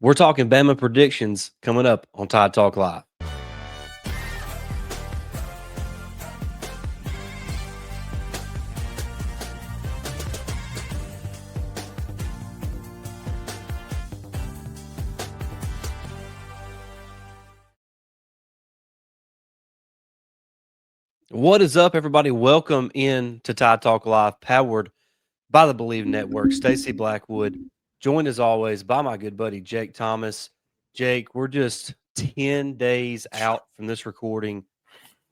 We're talking Bama predictions coming up on Tide Talk Live. What is up, everybody? Welcome in to Tide Talk Live, powered by the Believe Network. Stacey Blackwood, joined as always by my good buddy Jake Thomas. Jake, we're just 10 days out from this recording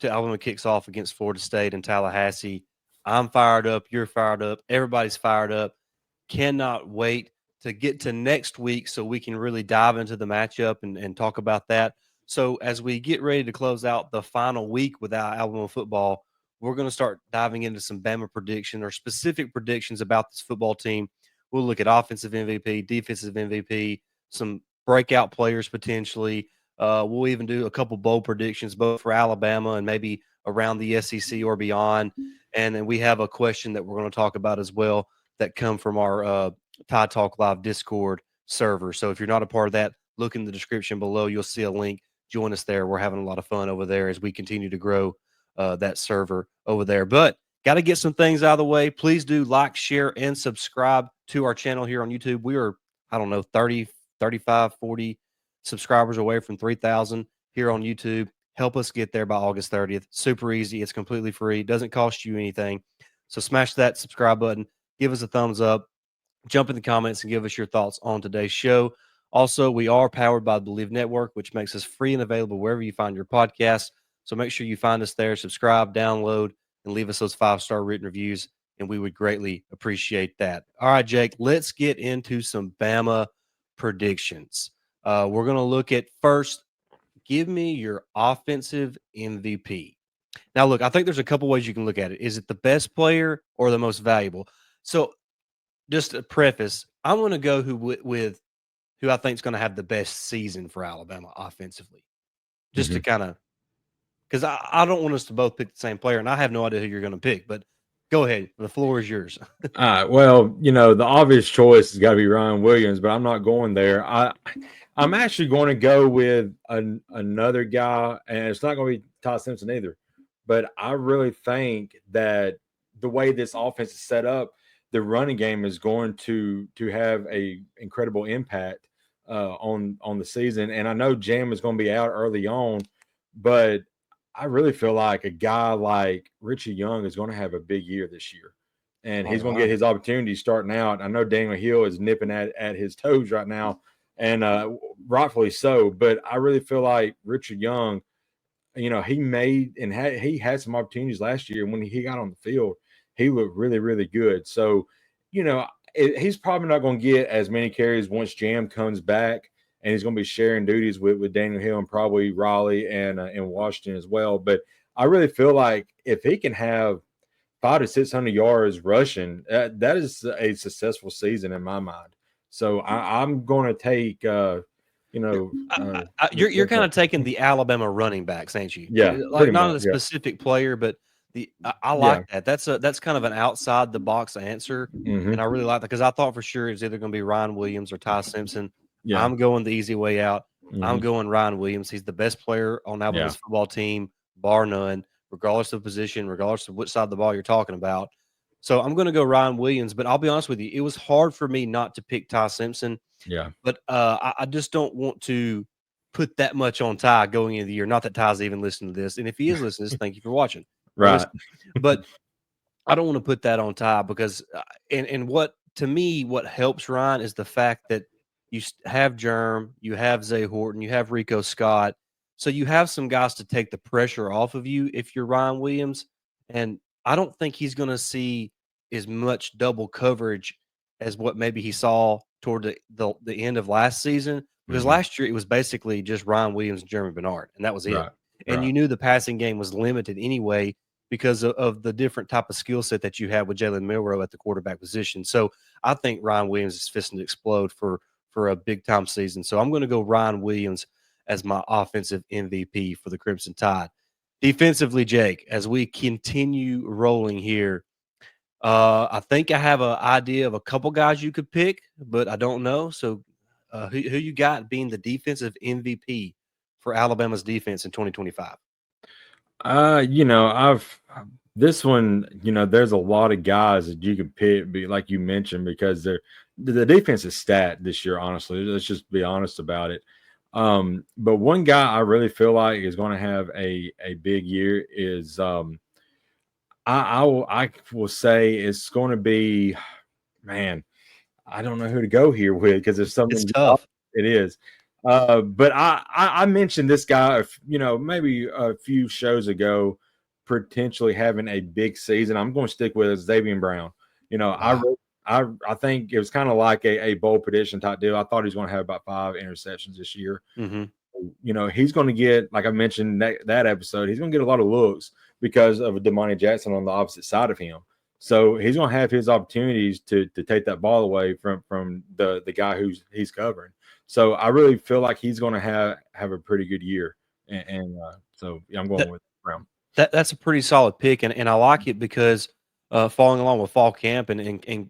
to Alabama kicks off against Florida State in Tallahassee. I'm fired up. You're fired up. Everybody's fired up. Cannot wait to get to next week so we can really dive into the matchup and talk about that. So as we get ready to close out the final week without Alabama football, we're going to start diving into some Bama prediction or specific predictions about this football team. We'll look at offensive MVP, defensive MVP, some breakout players potentially. We'll even do a couple bowl predictions, both for Alabama and maybe around the SEC or beyond. And then we have a question that we're going to talk about as well that come from our Tide Talk Live Discord server. So if you're not a part of that, look in the description below. You'll see a link. Join us there. We're having a lot of fun over there as we continue to grow that server over there. But got to get some things out of the way. Please do like, share, and subscribe to our channel here on YouTube. We are, 30, 35, 40 subscribers away from 3,000 here on YouTube. Help us get there by August 30th. Super easy. It's completely free. Doesn't cost you anything. So smash that subscribe button. Give us a thumbs up. Jump in the comments and give us your thoughts on today's show. Also, we are powered by the Believe Network, which makes us free and available wherever you find your podcasts. So make sure you find us there, subscribe, download, and leave us those 5-star written reviews, and we would greatly appreciate that. All right, Jake, let's get into some Bama predictions. We're going to look at first, give me your offensive MVP. Now, look, I think there's a couple ways you can look at it. Is it the best player or the most valuable? So just a preface, I'm going to go with who I think is going to have the best season for Alabama offensively, just to kind of because I don't want us to both pick the same player, and I have no idea who you're going to pick. But go ahead, the floor is yours. All right. Well, the obvious choice has got to be Ryan Williams, but I'm not going there. I'm actually going to go with another guy, and it's not going to be Todd Simpson either. But I really think that the way this offense is set up, the running game is going to have a incredible impact on the season. And I know Jam is going to be out early on, but I really feel like a guy like Richie Young is going to have a big year this year, and he's going to get his opportunity starting out. I know Daniel Hill is nipping at his toes right now, and rightfully so. But I really feel like Richard Young, he made and he had some opportunities last year. When he got on the field, he looked really, really good. So, he's probably not going to get as many carries once Jam comes back, and he's going to be sharing duties with Daniel Hill and probably Raleigh and Washington as well. But I really feel like if he can have 500 to 600 yards rushing, that is a successful season in my mind. So I'm going to take, You're kind of taking the Alabama running backs, ain't you? yeah, Like pretty not much, a yeah, specific player, but I yeah, like that. That's kind of an outside the box answer, and I hmm really like that because I thought for sure it was either going to be Ryan Williams or Ty Simpson. yeah, I'm going the easy way out. I'm hmm going Ryan Williams. He's the best player on yeah, Alabama's football team, bar none, regardless of position, regardless of which side of the ball you're talking about. So I'm going to go Ryan Williams, but I'll be honest with you, it was hard for me not to pick Ty Simpson, yeah, but I just don't want to put that much on Ty going into the year. Not that Ty's even listening to this, and if he is listening to this, thank you for watching or right, listening. But I don't want to put that on Ty because, and what to me, what helps Ryan is the fact that you have Germ, you have Zay Horton, you have Rico Scott, so you have some guys to take the pressure off of you if you're Ryan Williams, and I don't think he's going to see as much double coverage as what maybe he saw toward the end of last season because hmm last year it was basically just Ryan Williams and Jeremy Bernard, and that was it. right, And right, you knew the passing game was limited anyway because of the different type of skill set that you have with Jalen Milroe at the quarterback position. So I think Ryan Williams is fisting to explode for a big time season. So I'm going to go Ryan Williams as my offensive MVP for the Crimson Tide. Defensively, Jake, as we continue rolling here, I think I have an idea of a couple guys you could pick, but I don't know. So who you got being the defensive MVP for Alabama's defense in 2025? I've this one, there's a lot of guys that you can pick, like you mentioned, because the defense is stat this year, honestly. Let's just be honest about it. But one guy I really feel like is going to have a big year is I will say it's going to be, man, I don't know who to go here with because there's It's someone tough. it is. But I mentioned this guy, maybe a few shows ago, potentially having a big season. I'm going to stick with Xavier Brown. You know, I Wow. wrote- I think it was kind of like a bold prediction type deal. I thought he was going to have about 5 interceptions this year. Mhm. He's going to get, like I mentioned that episode, he's going to get a lot of looks because of Damani Jackson on the opposite side of him. So he's going to have his opportunities to take that ball away from the guy he's covering. So I really feel like he's going to have a pretty good year, so yeah, I'm going That with Brown. that's a pretty solid pick, and I like it because, following along with fall camp and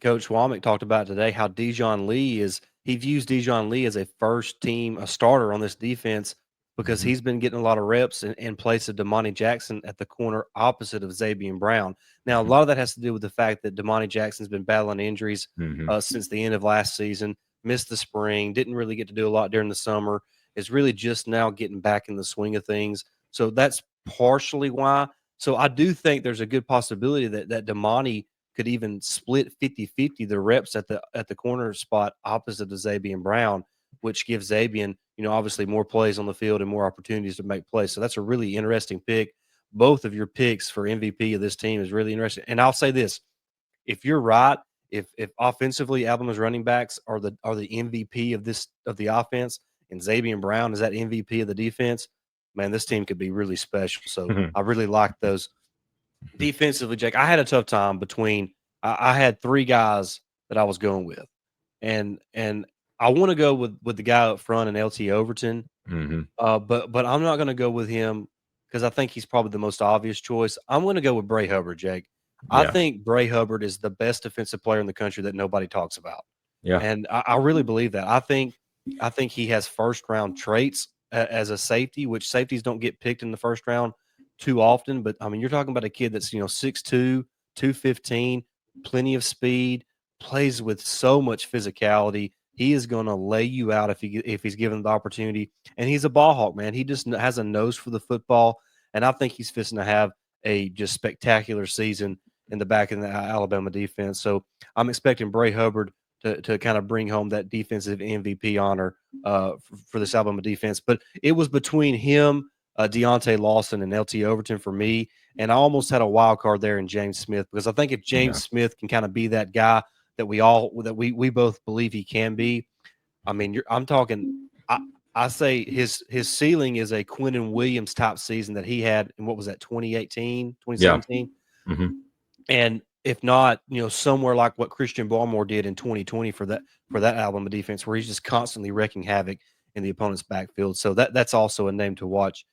Coach Womack talked about today how Dijon Lee is he views Dijon Lee as a first team, a starter on this defense because Mhm, he's been getting a lot of reps in place of Damani Jackson at the corner opposite of Xavier Brown. Now, a mhm, lot of that has to do with the fact that Damani Jackson's been battling injuries, mhm, since the end of last season, missed the spring, didn't really get to do a lot during the summer, is really just now getting back in the swing of things. So that's partially why. So I do think there's a good possibility that Damani could even split 50-50 the reps at the corner spot opposite of Zabian Brown, which gives Zabian, obviously more plays on the field and more opportunities to make plays. So that's a really interesting pick. Both of your picks for MVP of this team is really interesting. And I'll say this: if you're right, if offensively Alabama's running backs are the MVP of the offense, and Zabian Brown is that MVP of the defense, man, this team could be really special. So mhm, I really like those defensively, Jake. I had a tough time between. I had three guys that I was going with, and I want to go with the guy up front and LT Overton, mhm. but I'm not going to go with him because I think he's probably the most obvious choice. I'm going to go with Bray Hubbard, Jake. I Yeah, think Bray Hubbard is the best defensive player in the country that nobody talks about, yeah. and I really believe that. I think he has first round traits as a safety, which safeties don't get picked in the first round too often. But I mean, you're talking about a kid that's 6'2", 215, plenty of speed, plays with so much physicality. He is going to lay you out if he's given the opportunity. And he's a ball hawk, man. He just has a nose for the football, and I think he's fixing to have a just spectacular season in the back of the Alabama defense. So I'm expecting Bray Hubbard to kind of bring home that defensive MVP honor for this Alabama defense. But it was between him, Deontay Lawson, and LT Overton for me. And I almost had a wild card there in James Smith because I think if James Yeah. Smith can kind of be that guy that we both believe he can be, I mean, I'm talking. I, I say his ceiling is a Quentin Williams type season that he had in what was that 2018, Yeah. 2017. Mhm. And if not, somewhere like what Christian Barmore did in 2020 for that Alabama defense, where he's just constantly wrecking havoc in the opponent's backfield. So that's also a name to watch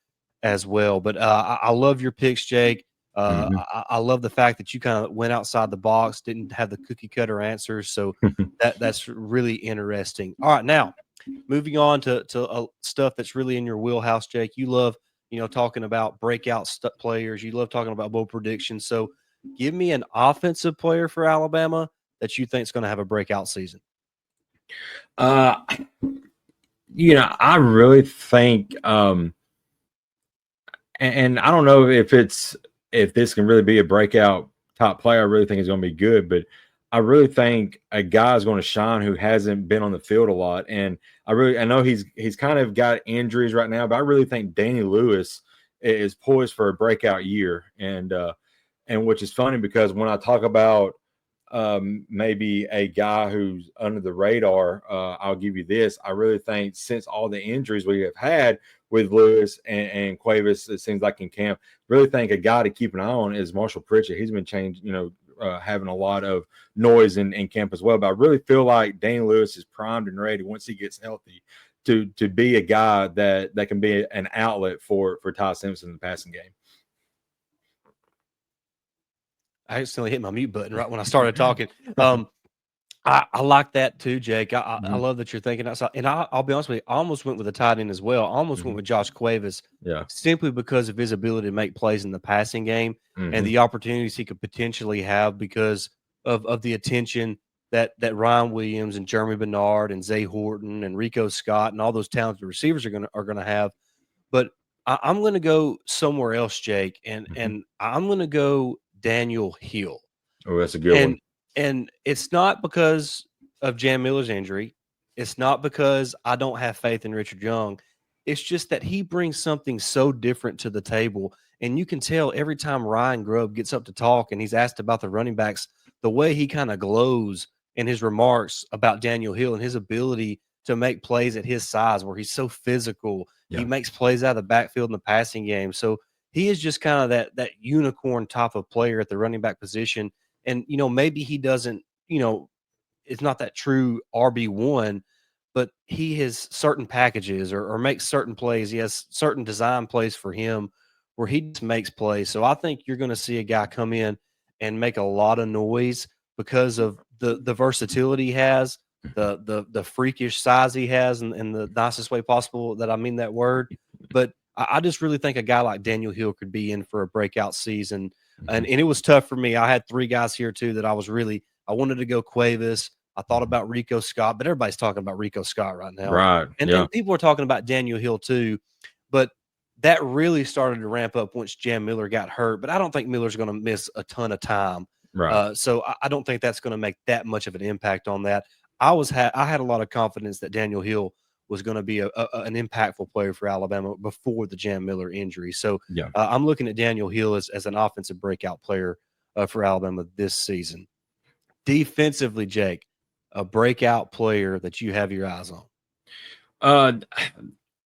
as well. But I love your picks, Jake. Mhm. I love the fact that you kind of went outside the box, didn't have the cookie cutter answers. So that's really interesting. All right, now moving on to stuff that's really in your wheelhouse, Jake. You love talking about breakout players. You love talking about bold predictions. So give me an offensive player for Alabama that you think is going to have a breakout season. Uh, I really think, and I don't know if this can really be a breakout top player. I really think it's going to be good, but I really think a guy is going to shine who hasn't been on the field a lot. And I know he's kind of got injuries right now, but I really think Danny Lewis is poised for a breakout year. And which is funny because when I talk about maybe a guy who's under the radar, I'll give you this. I really think since all the injuries we have had with Lewis and Cuevas, it seems like in camp, really think a guy to keep an eye on is Marshall Pritchett. He's been changed, having a lot of noise in camp as well. But I really feel like Dane Lewis is primed and ready once he gets healthy to be a guy that can be an outlet for Ty Simpson in the passing game. I accidentally hit my mute button right when I started talking. Um, I like that too, Jake. I Mhm, love that you're thinking outside. And I'll be honest with you, I almost went with a tight end as well. I almost went mhm. with Josh Cuevas Yeah. simply because of his ability to make plays in the passing game and Mhm. the opportunities he could potentially have because of the attention that Ryan Williams and Jeremy Bernard and Zay Horton and Rico Scott and all those talented receivers are gonna have. But I'm gonna go somewhere else, Jake, and Mhm. and I'm gonna go Daniel Hill. Oh, that's a good one. And it's not because of Jam Miller's injury. It's not because I don't have faith in Richard Young. It's just that he brings something so different to the table. And you can tell every time Ryan Grubb gets up to talk and he's asked about the running backs, the way he kind of glows in his remarks about Daniel Hill and his ability to make plays at his size, where he's so physical. He Yeah. makes plays out of the backfield in the passing game. So he is just kind of that unicorn type of player at the running back position. And maybe he doesn't, it's not that true RB1, but he has certain packages or makes certain plays. He has certain design plays for him where he just makes plays. So I think you're going to see a guy come in and make a lot of noise because of the versatility he has, Mhm. the freakish size he has in the nicest way possible that I mean that word. But I just really think a guy like Daniel Hill could be in for a breakout season. And Mhm. and it was tough for me. I had three guys here too that I wanted to go Cuevas. I thought Mhm. about Rico Scott, but everybody's talking about Rico Scott right now. Right. And Yeah. and people are talking about Daniel Hill too, but that really started to ramp up once Jam Miller got hurt. But I don't think Miller's going to miss a ton of time. Right. So I don't think that's going to make that much of an impact on that. I had a lot of confidence that Daniel Hill was going to be an impactful player for Alabama before the Jam Miller injury. So Yeah. I'm looking at Daniel Hill as an offensive breakout player for Alabama this season. Defensively, Jake, a breakout player that you have your eyes on. Uh,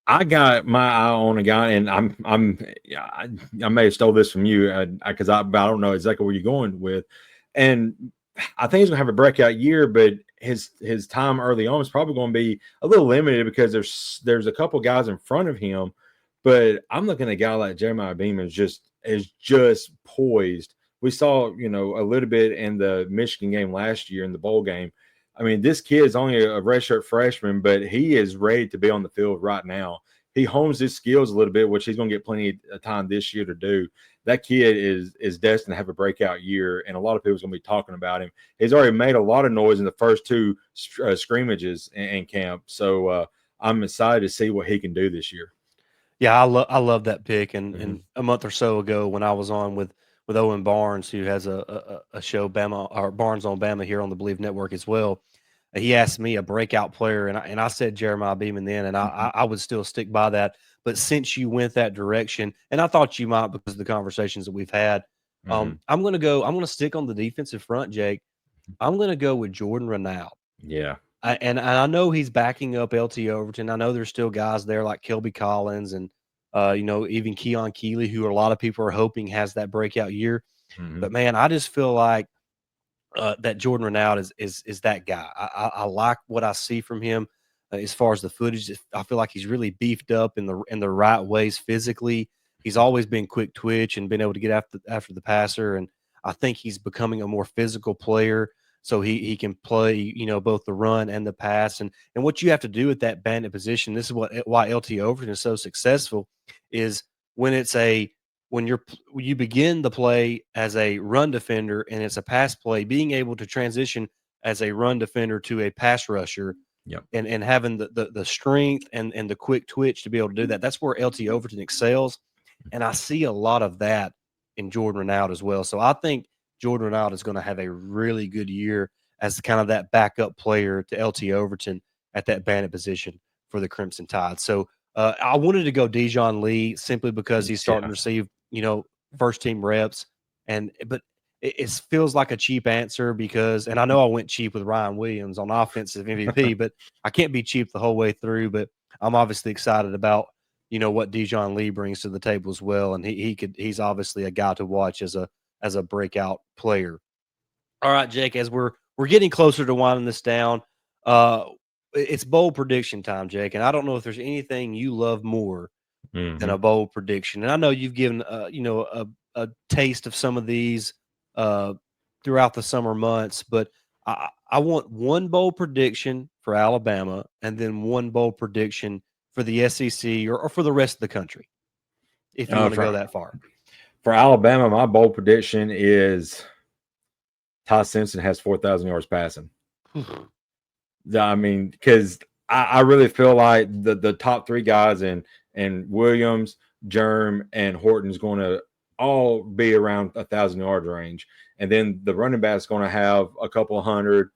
I got my eye on a guy, and yeah, I may have stole this from you because I don't know exactly where you're going with, and I think he's gonna have a breakout year, but his time early on is probably going to be a little limited because there's a couple guys in front of him, but I'm looking at a guy like Jeremiah Beam is just poised. We saw a little bit in the Michigan game last year in the bowl game. I mean, this kid is only a redshirt freshman, but he is ready to be on the field right now. He hones his skills a little bit, which he's going to get plenty of time this year to do. That kid is destined to have a breakout year, and a lot of people's going to be talking about him. He's already made a lot of noise in the first two scrimmages in camp, so I'm excited to see what he can do this year. Yeah, I love that pick. And Mm-hmm. a month or so ago, when I was on with Owen Barnes, who has a show Bama or Barnes on Bama here on the Believe Network as well, he asked me a breakout player, and I said Jeremiah Beaman then, and Mm-hmm. I would still stick by that. But since you went that direction, and I thought you might because of the conversations that we've had, Mm-hmm. I'm gonna go. I'm gonna stick on the defensive front, Jake. I'm gonna go with Jordan Renaud. Yeah. And I know he's backing up LT Overton. I know there's still guys there like Kelby Collins and even Keon Keeley, who a lot of people are hoping has that breakout year. Mm-hmm. But man, I just feel like that Jordan Renaud is that guy. I like what I see from him as far as the footage. I feel like he's really beefed up in the right ways physically. He's always been quick twitch and been able to get after the passer, and I think he's becoming a more physical player. So he can play both the run and the pass, and what you have to do at that bandit position. This is why LT Overton is so successful, is when it's a when you begin the play as a run defender and it's a pass play, being able to transition as a run defender to a pass rusher Yep. and having the strength and the quick twitch to be able to do that. That's where LT Overton excels. And I see a lot of that in Jordan Renaud as well. So I think Jordan Renaud is going to have a really good year as kind of that backup player to LT Overton at that bandit position for the Crimson Tide. So I wanted to go Dijon Lee simply because he's starting Yeah. to receive, first team reps. But it feels like a cheap answer because, and I know I went cheap with Ryan Williams on offensive MVP, but I can't be cheap the whole way through. But I'm obviously excited about what Dijon Lee brings to the table as well, and he's obviously a guy to watch as a breakout player. All right, Jake, as we're getting closer to winding this down, uh, it's bold prediction time, Jake, and I don't know if there's anything you love more than Mm-hmm. a bold prediction. And I know you've given a taste of some of these uh, throughout the summer months, but I want one bowl prediction for Alabama and then one bowl prediction for the SEC or for the rest of the country, if you want to go that far. For Alabama, my bold prediction is Ty Simpson has 4,000 yards passing. I mean, because I really feel like the top three guys and Williams, Germ, and Horton's going to all be around 1,000 yards range, and then the running back's going to have a couple hundred,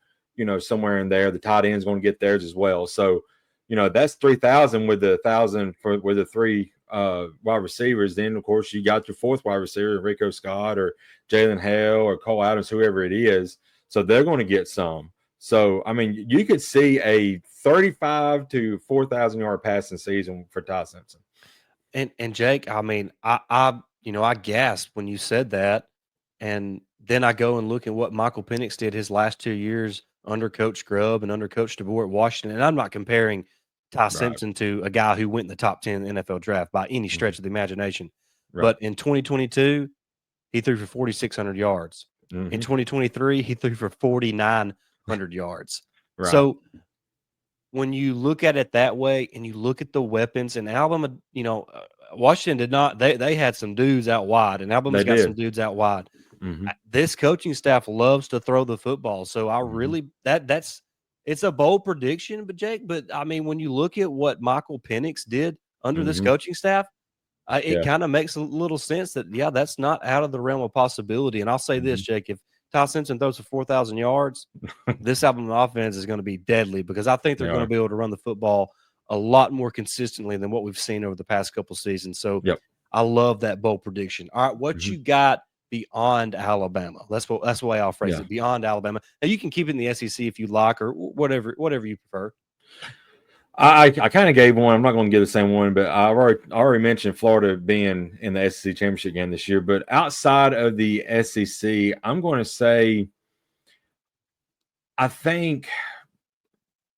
somewhere in there. The tight end's going to get theirs as well. So, that's 3,000 with the 1,000 with the three wide receivers. Then of course you got your fourth wide receiver, Rico Scott or Jalen Hale or Cole Adams, whoever it is. So they're going to get some. So, I mean, you could see a 35 to 4,000 yard passing season for Ty Simpson. And Jake, I mean, I gasped when you said that, and then I go and look at what Michael Penix did his last 2 years under Coach Grubb and under Coach DeBoer at Washington. And I'm not comparing Ty Simpson to a guy who went in the top 10 NFL draft by any stretch of the imagination. Right. But in 2022, he threw for 4,600 yards. In 2023, he threw for 4,900 yards. Right. So when you look at it that way and you look at the weapons, and Alabama, Washington did not, they had some dudes out wide, and Alabama's got some dudes out wide. This coaching staff loves to throw the football. So I really, it's a bold prediction, but I mean, when you look at what Michael Penix did under this coaching staff, it kind of makes a little sense that, that's not out of the realm of possibility. And I'll say this, Jake, if Ty Simpson throws for 4,000 yards, this Alabama offense is going to be deadly, because I think they're going to be able to run the football a lot more consistently than what we've seen over the past couple seasons. So I love that bold prediction. All right, what you got beyond Alabama? That's the way I'll phrase it. Beyond Alabama. Now you can keep it in the SEC if you like, or whatever you prefer. I kind of gave one. I'm not going to give the same one, but I already mentioned Florida being in the SEC championship game this year. But outside of the SEC, I'm going to say I think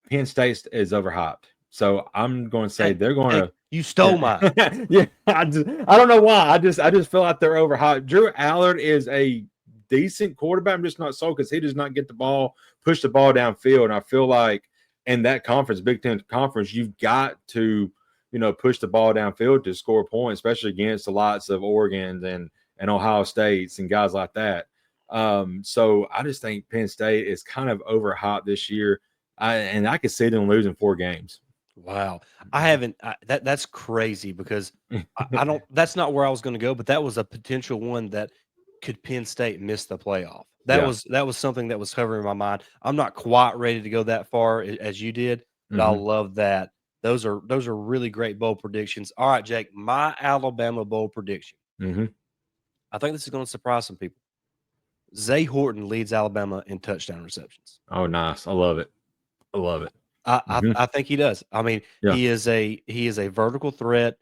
Penn State is overhyped. So I'm going to say they're going to. You stole mine. I don't know why. I just feel like they're overhyped. Drew Allard is a decent quarterback. I'm just not sold because he does not get the ball, push the ball downfield, and I feel like in that conference, Big Ten conference, you've got to, push the ball downfield to score points, especially against the likes of Oregon and Ohio States and guys like that. So I just think Penn State is kind of overhyped this year, and I could see them losing 4 games. Wow, I haven't. That's crazy, because I don't. That's not where I was going to go, but that was a potential one that could Penn State miss the playoff. That was something that was hovering my mind. I'm not quite ready to go that far as you did, but I love that. Those are really great bowl predictions. All right, Jake, my Alabama bowl prediction. I think this is going to surprise some people. Zay Horton leads Alabama in touchdown receptions. Oh, nice! I love it. I think he does. I mean, he is a vertical threat.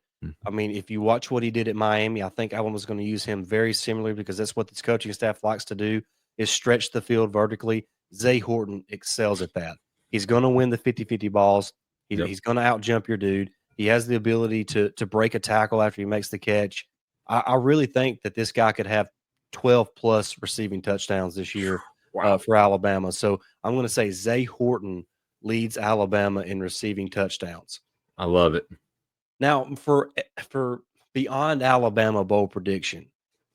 I mean, if you watch what he did at Miami, I think Alabama's going to use him very similarly, because that's what this coaching staff likes to do, is stretch the field vertically. Zay Horton excels at that. He's going to win the 50-50 balls. He's going to out-jump your dude. He has the ability to break a tackle after he makes the catch. I really think that this guy could have 12-plus receiving touchdowns this year for Alabama. So I'm going to say Zay Horton leads Alabama in receiving touchdowns. I love it. Now, for beyond Alabama bowl prediction,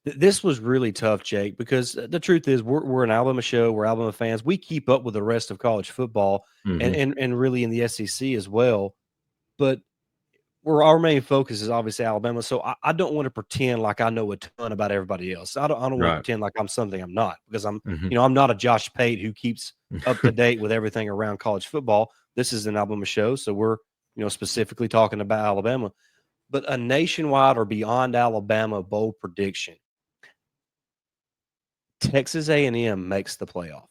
this was really tough, Jake, because the truth is we're an Alabama show. We're Alabama fans. We keep up with the rest of college football and really in the SEC as well. But our main focus is obviously Alabama. So I don't want to pretend like I know a ton about everybody else. I don't want to pretend like I'm something I'm not, because I'm not a Josh Pate who keeps up to date with everything around college football. This is an Alabama show, so we're specifically talking about Alabama. But a nationwide or beyond Alabama bowl prediction: Texas A&M makes the playoff.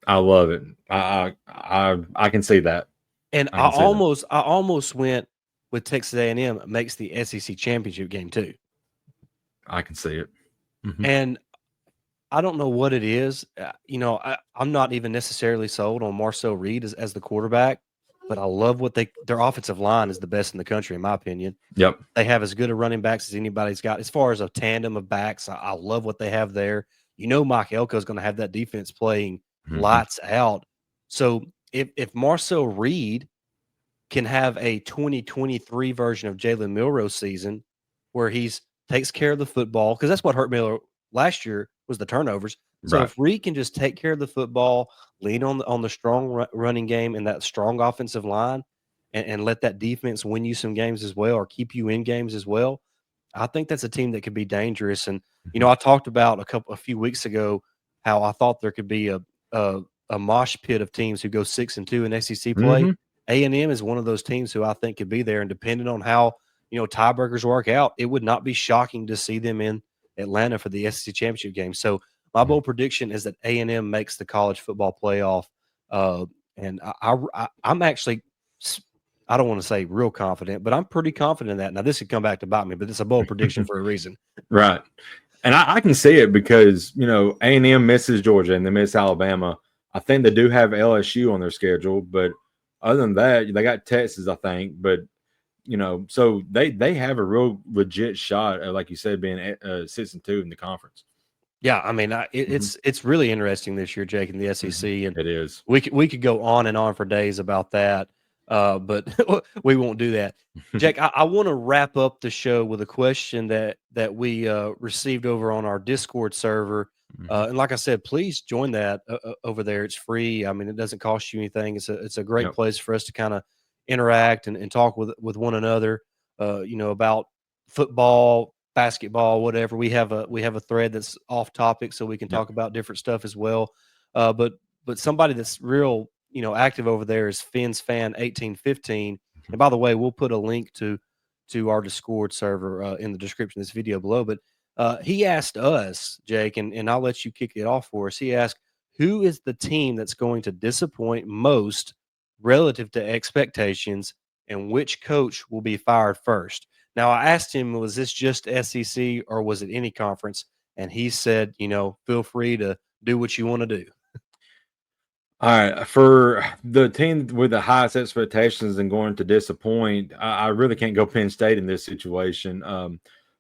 I love it. I can see that. And I almost went with Texas A&M makes the SEC championship game too. I can see it. And I don't know what it is. I'm not even necessarily sold on Marcel Reed as the quarterback, but I love what their offensive line is the best in the country, in my opinion. Yep. They have as good a running backs as anybody's got. As far as a tandem of backs, I love what they have there. Mike Elko is going to have that defense playing lights out. So if Marcel Reed can have a 2023 version of Jalen Milroe season where he's takes care of the football, because that's what hurt Miller last year was the turnovers. So Right. if Reed can just take care of the football, lean on the strong running game and that strong offensive line, and let that defense win you some games as well, or keep you in games as well, I think that's a team that could be dangerous. And Mhm. I talked about a few weeks ago how I thought there could be a, a mosh pit of teams who go 6-2 in SEC play. Mhm. A&M is one of those teams who I think could be there, and depending on how tiebreakers work out, it would not be shocking to see them in Atlanta for the SEC championship game. So my Mhm. bold prediction is that A&M makes the college football playoff, and I'm actually I don't want to say real confident, but I'm pretty confident in that. Now this could come back to bite me, but it's a bold prediction for a reason. Right. And I can see it because, A&M misses Georgia and they miss Alabama. I think they do have LSU on their schedule, but other than that, they got Texas, I think. But, so they have a real legit shot at, like you said, being 6-2 in the conference. Yeah, I mean, Mhm. it's really interesting this year, Jake, in the Mhm. SEC, and It is. we could go on and on for days about that, but we won't do that. Jake, I want to wrap up the show with a question that we received over on our Discord server, Mhm. and like I said, please join that over there. It's free. I mean, it doesn't cost you anything. It's a great Yep. place for us to kind of interact and talk with one another, about football, basketball, whatever. We have a thread that's off topic, so we can Yep. talk about different stuff as well. But somebody that's real, active over there is Finn's fan 1815. And by the way, we'll put a link to our Discord server in the description of this video below. But he asked us, Jake, and I'll let you kick it off for us. He asked, "Who is the team that's going to disappoint most relative to expectations, and which coach will be fired first?" Now, I asked him, was this just SEC or was it any conference? And he said, feel free to do what you want to do. All right, for the team with the highest expectations and going to disappoint, I really can't go Penn State in this situation.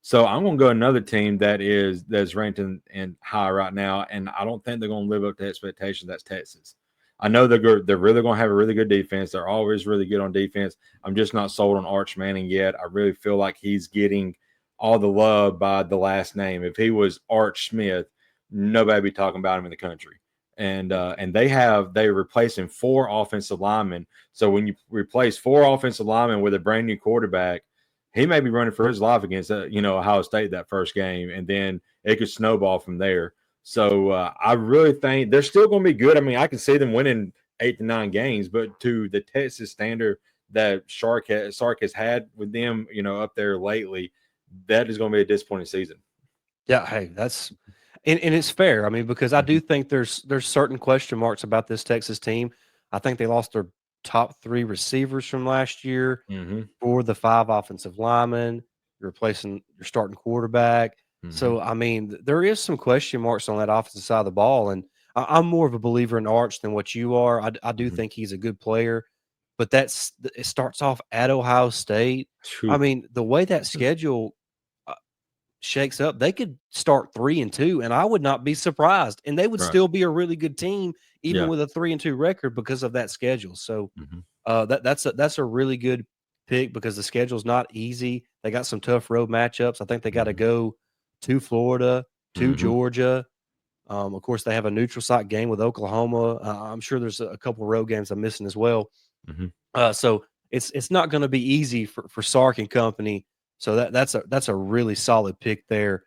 So I'm going to go another team that's ranked in high right now, and I don't think they're going to live up to expectations. That's Texas. I know they're really going to have a really good defense. They're always really good on defense. I'm just not sold on Arch Manning yet. I really feel like he's getting all the love by the last name. If he was Arch Smith, nobody would be talking about him in the country, and they're replacing 4 offensive linemen. So when you replace 4 offensive linemen with a brand new quarterback, he may be running for his life against Ohio State that first game, and then it could snowball from there. So I really think they're still going to be good. I mean, I can see them winning 8 to 9 games, but to the Texas standard that Sark has had with them, up there lately, that is going to be a disappointing season. Yeah, hey, and it's fair. I mean, because I do Mhm. think there's certain question marks about this Texas team. I think they lost their top 3 receivers from last year, Mhm. for the 5 offensive linemen. You're replacing your starting quarterback. Mhm. So, I mean, there is some question marks on that offensive side of the ball, and I'm more of a believer in Arch than what you are. I do Mhm. think he's a good player, but it starts off at Ohio State. I Phew. mean, the way that schedule shakes up, they could start 3-2, and I would not be surprised, and they would Right. still be a really good team even Yeah. with a 3-2 record because of that schedule. So, Mhm. that's a really good pick because the schedule's not easy. They got some tough road matchups. I think they got to Mhm. go to Florida, to Mhm. Georgia. Of course, they have a neutral site game with Oklahoma. I'm sure there's a couple of road games I'm missing as well. Mhm. So it's not going to be easy for Sark and company. So that's a really solid pick there.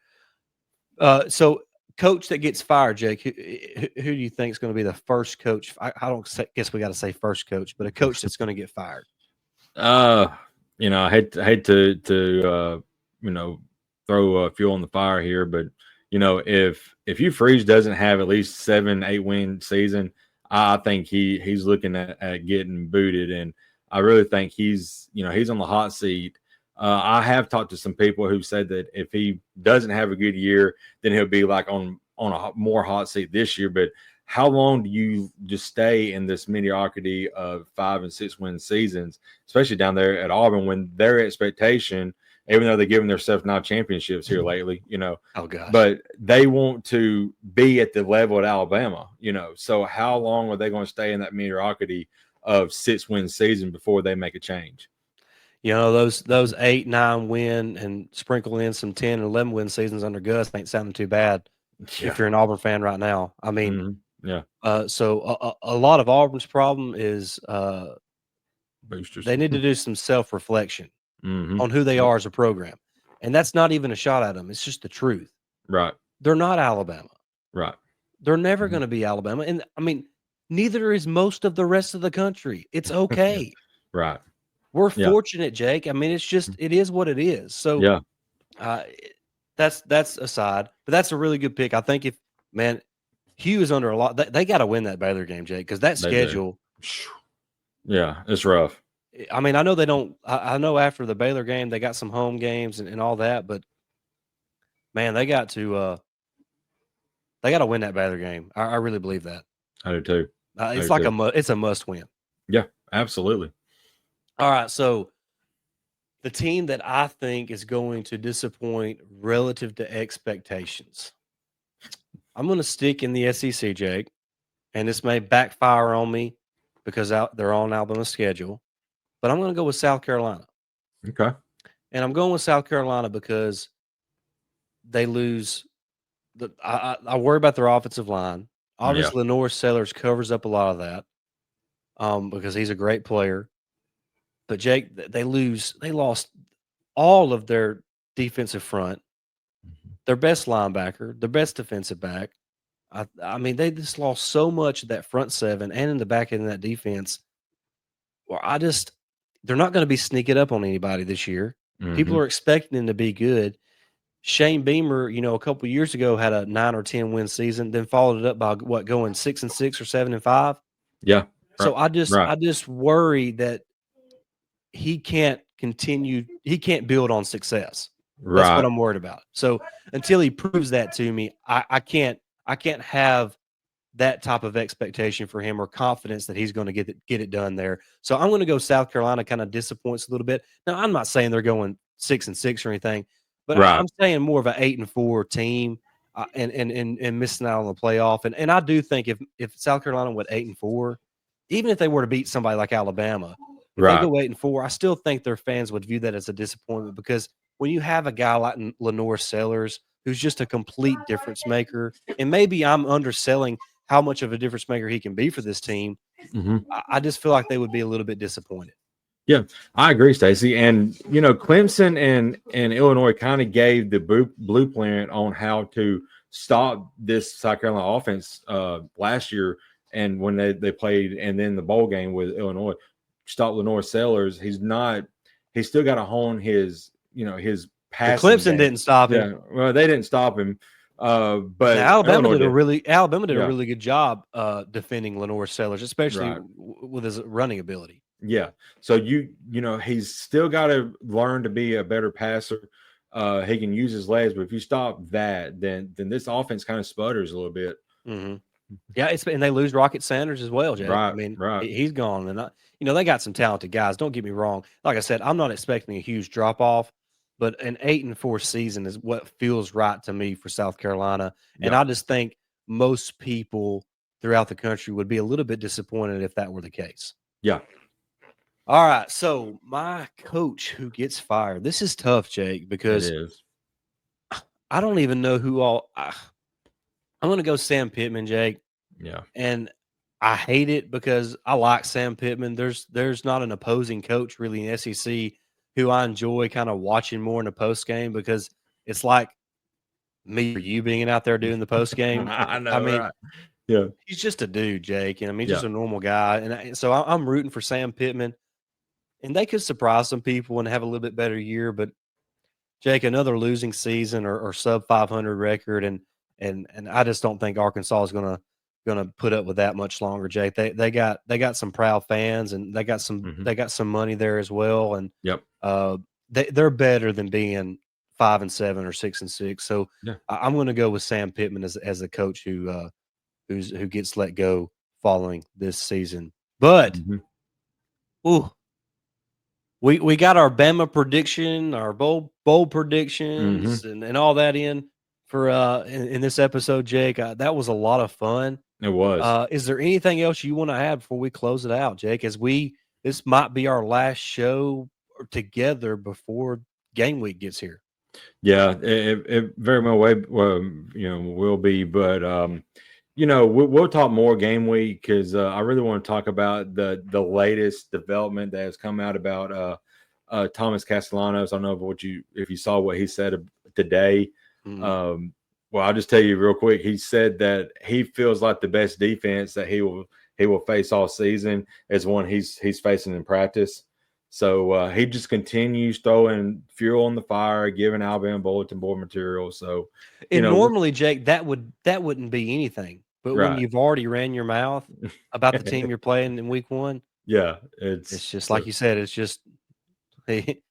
So coach that gets fired, Jake, who do you think is going to be the first coach? I don't guess we got to say first coach, but a coach that's going to get fired. Uh, I hate to you know, throw fuel on the fire here, but if Hugh Freeze doesn't have at least 7, 8 win season, I think he's looking at getting booted, and I really think he's on the hot seat. I have talked to some people who said that if he doesn't have a good year, then he'll be like on a more hot seat this year. But how long do you just stay in this mediocrity of 5 and 6 win seasons, especially down there at Auburn, when their expectation even though they're giving themselves now championships here lately, Oh gosh. but they want to be at the level at Alabama, So how long are they going to stay in that mediocrity of 6-win season before they make a change? Those 8, 9 win and sprinkle in some 10 and 11 win seasons under Gus ain't sounding too bad if you're an Auburn fan right now. I mean, yeah. So a lot of Auburn's problem is Boosters. they need to do some self-reflection Mm-hmm. on who they are as a program. And that's not even a shot at them. It's just the truth. Right. They're not Alabama. Right. They're never going to be Alabama. And I mean, neither is most of the rest of the country. It's okay. Right. We're fortunate, Jake. I mean, it is what it is. So that's aside, but that's a really good pick. I think Hugh is under a lot. They got to win that Baylor game, Jake, because that schedule. Yeah, it's rough. I mean, I know they don't. I know after the Baylor game, they got some home games and all that, but man, they got to win that Baylor game. I really believe that. I do too. It's a must win. Yeah, absolutely. All right, so the team that I think is going to disappoint relative to expectations. I'm going to stick in the SEC, Jake, and this may backfire on me because they're on Alabama's schedule, but I'm going to go with South Carolina. Okay. And I'm going with South Carolina because they lose. I worry about their offensive line. Obviously, Lenore Sellers covers up a lot of that because he's a great player. But Jake, they lost all of their defensive front, their best linebacker, their best defensive back. I mean, they just lost so much of that front seven and in the back end of that defense. Well, they're not going to be sneaking up on anybody this year. Mm-hmm. People are expecting them to be good. Shane Beamer, a couple of years ago had a 9 or 10 win season, then followed it up by going 6-6 or 7-5. Yeah. So I just worry that he can't continue. He can't build on success. That's what I'm worried about. So until he proves that to me, I can't have that type of expectation for him or confidence that he's going to get it done there. So I'm going to go South Carolina. Kind of disappoints a little bit. Now I'm not saying they're going 6-6 or anything, but I'm saying more of an 8-4 team and missing out on the playoff. And I do think if South Carolina went 8-4, even if they were to beat somebody like Alabama, if they go 8-4, I still think their fans would view that as a disappointment because when you have a guy like Lenore Sellers, who's just a complete difference maker, and maybe I'm underselling how much of a difference maker he can be for this team, I just feel like they would be a little bit disappointed. Yeah, I agree, Stacey. And, Clemson and Illinois kind of gave the blueprint on how to stop this South Carolina offense last year. And when they played, and then the bowl game with Illinois, stop Lenore Sellers. He's still got to hone his passing. Clemson game. Didn't stop him. Yeah, well, they didn't stop him. But now, Alabama did a really good job defending Lenore Sellers, especially with his running ability. Yeah. So he's still got to learn to be a better passer. He can use his legs, but if you stop that, then this offense kind of sputters a little bit. Mm-hmm. Yeah, and they lose Rocket Sanders as well, Jay. Right. I mean, right. He's gone, and they got some talented guys. Don't get me wrong. Like I said, I'm not expecting a huge drop off, but an 8-4 season is what feels right to me for South Carolina. And I just think most people throughout the country would be a little bit disappointed if that were the case. Yeah. All right. So my coach who gets fired. This is tough, Jake, because I don't even know who all. I'm going to go Sam Pittman, Jake. Yeah. And I hate it because I like Sam Pittman. There's not an opposing coach really in SEC who I enjoy kind of watching more in the post game because it's like me or you being out there doing the post game. I know. I mean, right. Yeah, he's just a dude, Jake, and I mean, just a normal guy. And so I'm rooting for Sam Pittman, and they could surprise some people and have a little bit better year. But Jake, another losing season or sub 500 record, and I just don't think Arkansas is gonna put up with that much longer, Jake. They got some proud fans, and they got some money there as well, and they're better than being 5-7 or 6-6. So I'm going to go with Sam Pittman as the coach who gets let go following this season. But We got our Bama prediction, our bowl Hmm. predictions, and all that in for in this episode, Jake. That was a lot of fun. It was. Is there anything else you want to add before we close it out, Jake? As this might be our last show together before game week gets here. Yeah, it very well, will be, but we'll talk more game week because I really want to talk about the latest development that has come out about Thomas Castellanos. I don't know if you saw what he said today. Mhm. Um, well, I'll just tell you real quick. He said that he feels like the best defense that he will face all season is one he's facing in practice. So he just continues throwing fuel on the fire, giving Alabama bulletin board material. So, And we'll, normally, Jake, that wouldn't be anything. But when right. you've already ran your mouth about the team you're playing in week one, Yeah, it's it's just so like you said. It's just he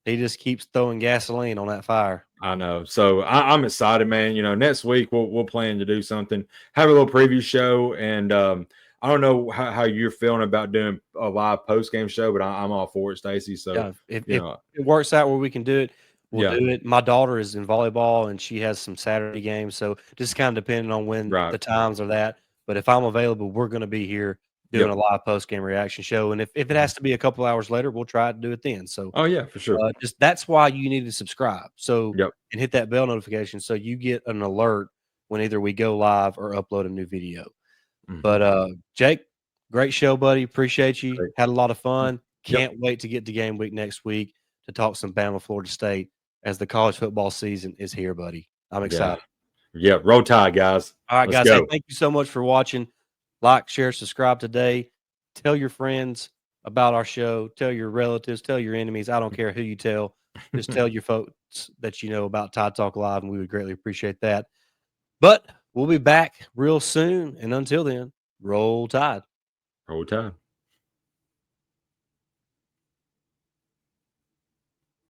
he just keeps throwing gasoline on that fire. I know. So I'm excited, man. Next week we'll plan to do something, have a little preview show, and I don't know how you're feeling about doing a live post game show, but I'm all for it, Stacey. So Yeah, you if know, it works out where we can do it, we'll yeah, do it. My daughter is in volleyball, and she has some Saturday games, so just kind of depending on when right, the times are that. But if I'm available, we're going to be here doing yep. a live post game reaction show, and if it Mhm. has to be a couple hours later, we'll try to do it then. So Oh yeah, for sure. just that's why you need to subscribe. So Yep. and hit that bell notification so you get an alert when either we go live or upload a new video. Hmm. But Jake, great show, buddy. Appreciate you. Great. Had a lot of fun. Yep. Can't wait to get to game week next week to talk some Bama, Florida State as the college football season is here, buddy. I'm Yeah. excited. Yeah. Roll Tide, guys. All right, Let's guys. Hey, go. thank you so much for watching. Like, share, subscribe today. Tell your friends about our show. Tell your relatives. Tell your enemies. I don't care who you tell. Just tell your folks that you know about Tide Talk Live, and we would greatly appreciate that. But we'll be back real soon. And until then, roll Tide. Roll Tide.